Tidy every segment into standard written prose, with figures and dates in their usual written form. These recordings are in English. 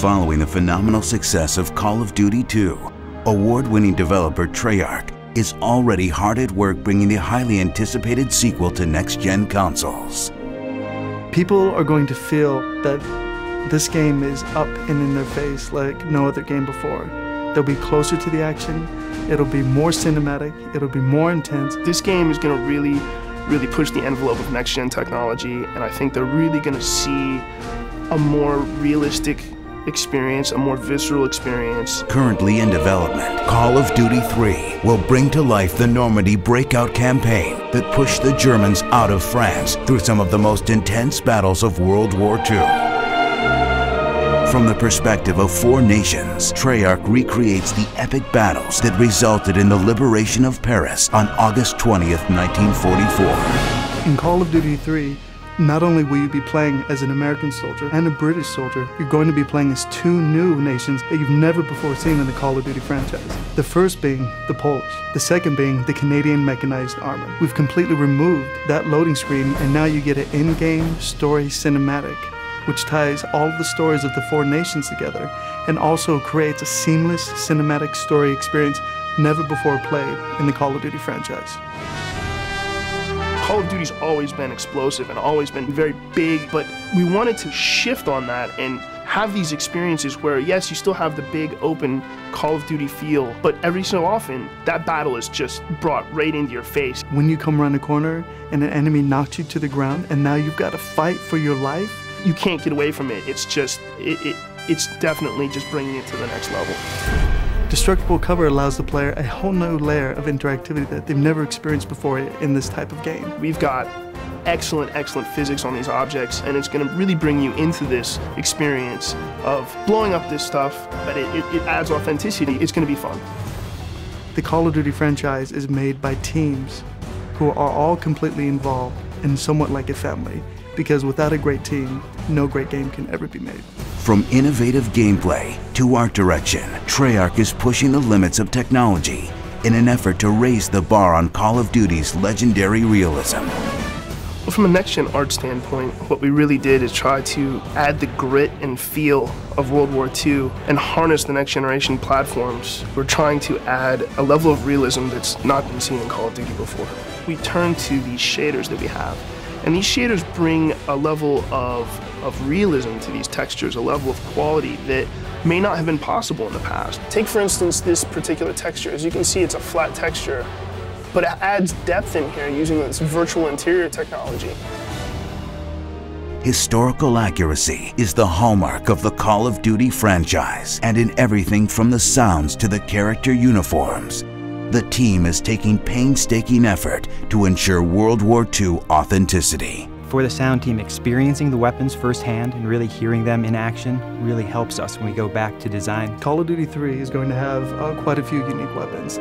Following the phenomenal success of Call of Duty 2, award-winning developer Treyarch is already hard at work bringing the highly anticipated sequel to next-gen consoles. People are going to feel that this game is up and in their face like no other game before. They'll be closer to the action, it'll be more cinematic, it'll be more intense. This game is going to really push the envelope of next-gen technology, and I think they're really going to see a more realistic experience, a more visceral experience. Currently in development, Call of Duty 3 will bring to life the Normandy breakout campaign that pushed the Germans out of France through some of the most intense battles of World War II. From the perspective of 4 nations, Treyarch recreates the epic battles that resulted in the liberation of Paris on August 20th, 1944. In Call of Duty 3, not only will you be playing as an American soldier and a British soldier, you're going to be playing as 2 new nations that you've never before seen in the Call of Duty franchise. The first being the Polish, the second being the Canadian Mechanized Armor. We've completely removed that loading screen, and now you get an in-game story cinematic, which ties all of the stories of the 4 nations together and also creates a seamless cinematic story experience never before played in the Call of Duty franchise. Call of Duty's always been explosive and always been very big, but we wanted to shift on that and have these experiences where, yes, you still have the big open Call of Duty feel, but every so often, that battle is just brought right into your face. When you come around a corner and an enemy knocks you to the ground and now you've got to fight for your life, you can't get away from it. It's just, it's definitely just bringing it to the next level. Destructible cover allows the player a whole new layer of interactivity that they've never experienced before in this type of game. We've got excellent physics on these objects, and it's going to really bring you into this experience of blowing up this stuff, but it adds authenticity. It's going to be fun. The Call of Duty franchise is made by teams who are all completely involved and somewhat like a family, because without a great team, no great game can ever be made. From innovative gameplay to art direction, Treyarch is pushing the limits of technology in an effort to raise the bar on Call of Duty's legendary realism. Well, from a next-gen art standpoint, what we really did is try to add the grit and feel of World War II and harness the next-generation platforms. We're trying to add a level of realism that's not been seen in Call of Duty before. We turn to these shaders that we have, and these shaders bring a level of realism to these textures, a level of quality that may not have been possible in the past. Take, for instance, this particular texture. As you can see, it's a flat texture, but it adds depth in here using this virtual interior technology. Historical accuracy is the hallmark of the Call of Duty franchise, and in everything from the sounds to the character uniforms, the team is taking painstaking effort to ensure World War II authenticity. For the sound team, experiencing the weapons firsthand and really hearing them in action really helps us when we go back to design. Call of Duty 3 is going to have quite a few unique weapons.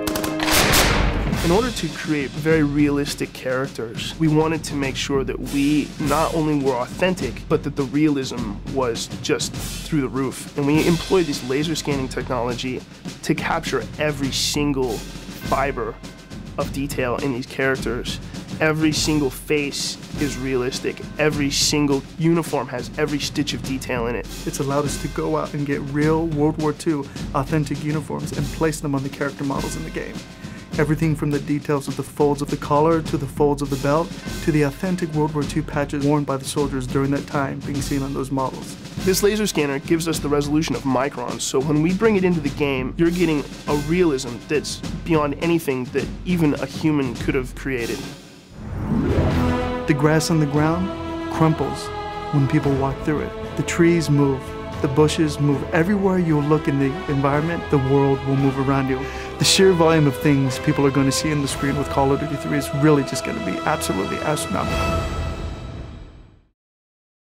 In order to create very realistic characters, we wanted to make sure that we not only were authentic, but that the realism was just through the roof. And we employed this laser scanning technology to capture every single fiber of detail in these characters. Every single face is realistic. Every single uniform has every stitch of detail in it. It's allowed us to go out and get real World War II authentic uniforms and place them on the character models in the game. Everything from the details of the folds of the collar to the folds of the belt to the authentic World War II patches worn by the soldiers during that time being seen on those models. This laser scanner gives us the resolution of microns, so when we bring it into the game, you're getting a realism that's beyond anything that even a human could have created. The grass on the ground crumples when people walk through it. The trees move, the bushes move. Everywhere you look in the environment, the world will move around you. The sheer volume of things people are going to see on the screen with Call of Duty 3 is really just going to be absolutely astronomical.